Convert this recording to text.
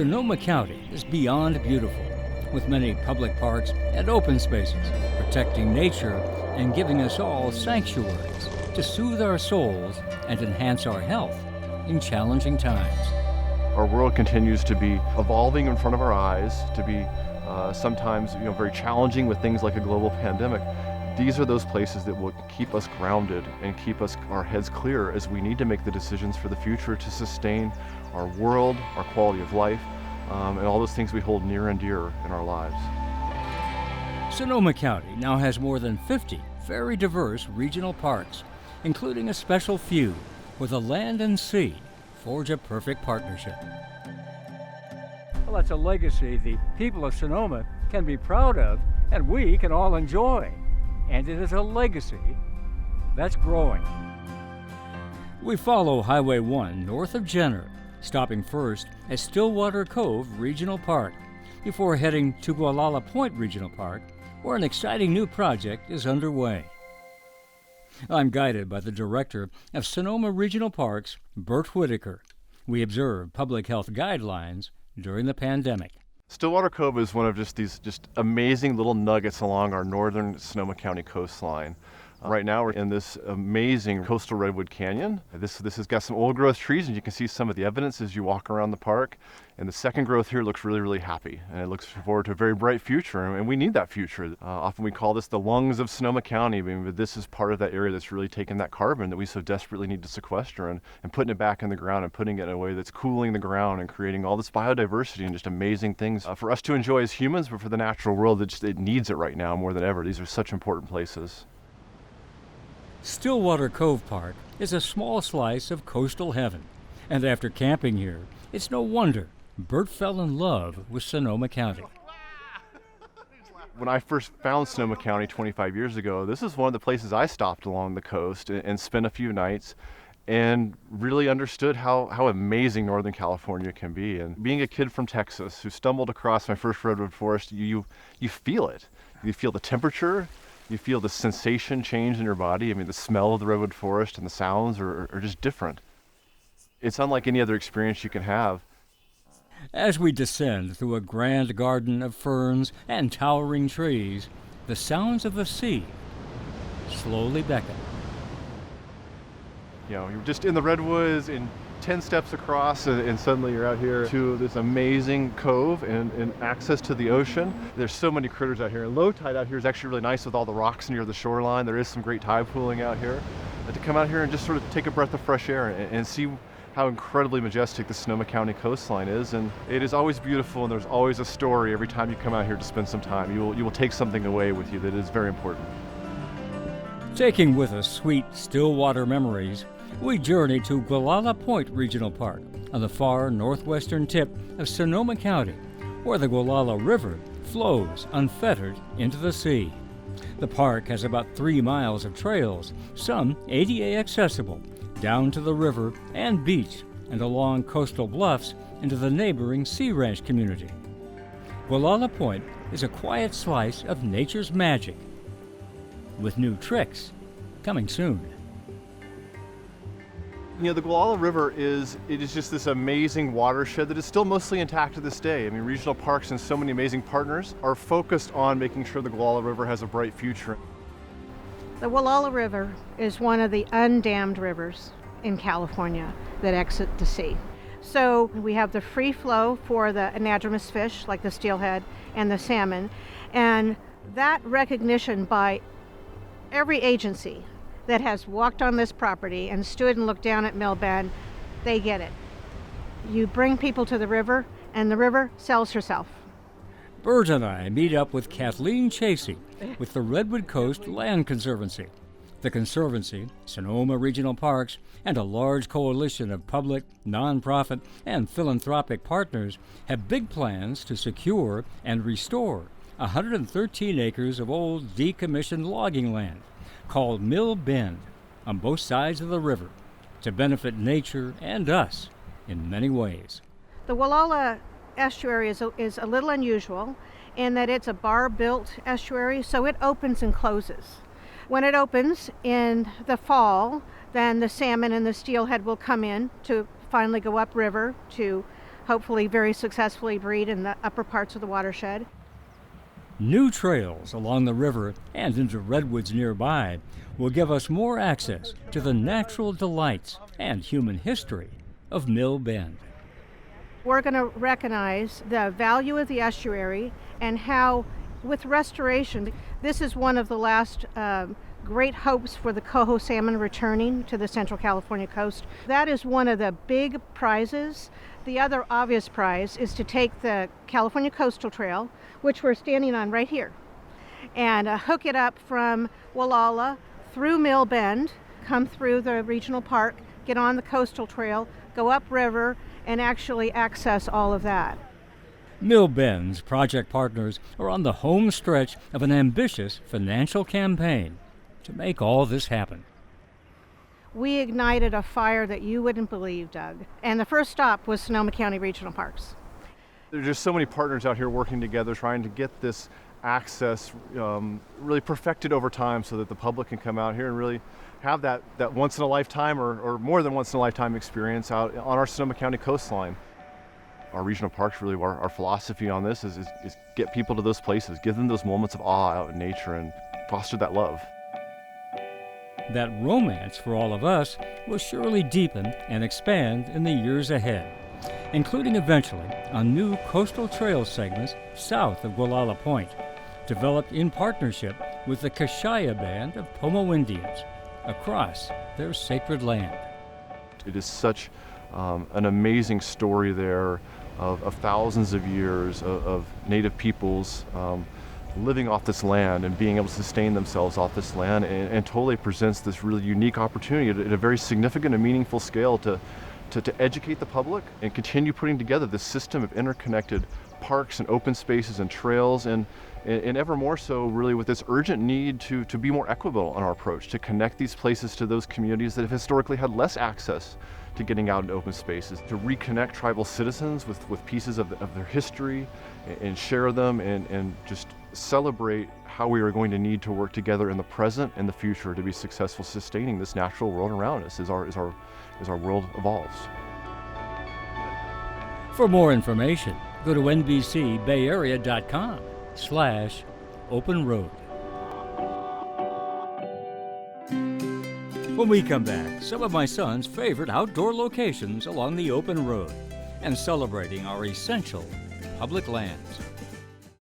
Sonoma County is beyond beautiful, with many public parks and open spaces, protecting nature and giving us all sanctuaries to soothe our souls and enhance our health in challenging times. Our world continues to be evolving in front of our eyes, to be sometimes very challenging with things like a global pandemic. These are those places that will keep us grounded and keep our heads clear as we need to make the decisions for the future to sustain our world, our quality of life, and all those things we hold near and dear in our lives. Sonoma County now has more than 50 very diverse regional parks, including a special few where the land and sea forge a perfect partnership. Well, that's a legacy the people of Sonoma can be proud of and we can all enjoy. And it is a legacy that's growing. We follow Highway 1 north of Jenner, stopping first at Stillwater Cove Regional Park before heading to Gualala Point Regional Park, where an exciting new project is underway. I'm guided by the director of Sonoma Regional Parks, Bert Whitaker. We observe public health guidelines during the pandemic. Stillwater Cove is one of these amazing little nuggets along our northern Sonoma County coastline. Right now we're in this amazing coastal Redwood Canyon. This has got some old growth trees, and you can see some of the evidence as you walk around the park. And the second growth here looks really, really happy, and it looks forward to a very bright future, and we need that future. Often we call this the lungs of Sonoma County. I mean, this is part of that area that's really taking that carbon that we so desperately need to sequester and putting it back in the ground and putting it in a way that's cooling the ground and creating all this biodiversity and just amazing things for us to enjoy as humans, but for the natural world it needs it right now more than ever. These are such important places. Stillwater Cove Park is a small slice of coastal heaven, and after camping here, it's no wonder Bert fell in love with Sonoma County. When I first found Sonoma County 25 years ago, this is one of the places I stopped along the coast and spent a few nights and really understood how amazing Northern California can be. And being a kid from Texas who stumbled across my first Redwood Forest, you feel it. You feel the temperature. You feel the sensation change in your body. I mean, the smell of the Redwood Forest and the sounds are just different. It's unlike any other experience you can have. As we descend through a grand garden of ferns and towering trees, the sounds of the sea slowly beckon. You're just in the redwoods and 10 steps across, and suddenly you're out here to this amazing cove and access to the ocean. There's so many critters out here. And low tide out here is actually really nice with all the rocks near the shoreline. There is some great tide pooling out here. But to come out here and just sort of take a breath of fresh air and see how incredibly majestic the Sonoma County coastline is. And it is always beautiful, and there's always a story every time you come out here to spend some time. You will take something away with you that is very important. Taking with us sweet Stillwater memories, we journey to Gualala Point Regional Park on the far northwestern tip of Sonoma County, where the Walala River flows unfettered into the sea. The park has about 3 miles of trails, some ADA accessible, down to the river and beach and along coastal bluffs into the neighboring Sea Ranch community. Walala Point is a quiet slice of nature's magic, with new tricks coming soon. The Gualala River is just this amazing watershed that is still mostly intact to this day. I mean, regional parks and so many amazing partners are focused on making sure the Gualala River has a bright future. The Walala River is one of the undammed rivers in California that exit the sea. So we have the free flow for the anadromous fish like the steelhead and the salmon, and that recognition by every agency that has walked on this property and stood and looked down at Mill Bend, they get it. You bring people to the river, and the river sells herself. Bert and I meet up with Kathleen Chasey with the Redwood Coast Land Conservancy. The Conservancy, Sonoma Regional Parks, and a large coalition of public, nonprofit, and philanthropic partners have big plans to secure and restore 113 acres of old decommissioned logging land called Mill Bend on both sides of the river to benefit nature and us in many ways. The Walala Estuary is a little unusual in that it's a bar-built estuary, so it opens and closes. When it opens in the fall, then the salmon and the steelhead will come in to finally go upriver to hopefully very successfully breed in the upper parts of the watershed. New trails along the river and into redwoods nearby will give us more access to the natural delights and human history of Mill Bend. We're going to recognize the value of the estuary and how, with restoration, this is one of the last great hopes for the coho salmon returning to the Central California coast. That is one of the big prizes. The other obvious prize is to take the California Coastal Trail, which we're standing on right here, and hook it up from Walala through Mill Bend, come through the regional park, get on the coastal trail, go upriver, and actually access all of that. Mill Bend's project partners are on the home stretch of an ambitious financial campaign to make all this happen. We ignited a fire that you wouldn't believe, Doug. And the first stop was Sonoma County Regional Parks. There's just so many partners out here working together trying to get this access really perfected over time so that the public can come out here and really have that once in a lifetime or more than once in a lifetime experience out on our Sonoma County coastline. Our regional parks, really, our philosophy on this is get people to those places, give them those moments of awe out in nature and foster that love. That romance for all of us will surely deepen and expand in the years ahead, including eventually on new coastal trail segments south of Gualala Point, developed in partnership with the Kashaya Band of Pomo Indians across their sacred land. It is such an amazing story there of thousands of years of native peoples living off this land and being able to sustain themselves off this land, and totally presents this really unique opportunity at a very significant and meaningful scale to educate the public and continue putting together this system of interconnected parks and open spaces and trails, and ever more so really with this urgent need to be more equitable in our approach, to connect these places to those communities that have historically had less access to getting out into open spaces, to reconnect tribal citizens with pieces of their history and share them and just celebrate how we are going to need to work together in the present and the future to be successful sustaining this natural world around us as our world evolves. For more information, go to nbcbayarea.com/OpenRoad. When we come back, some of my son's favorite outdoor locations along the open road and celebrating our essential public lands.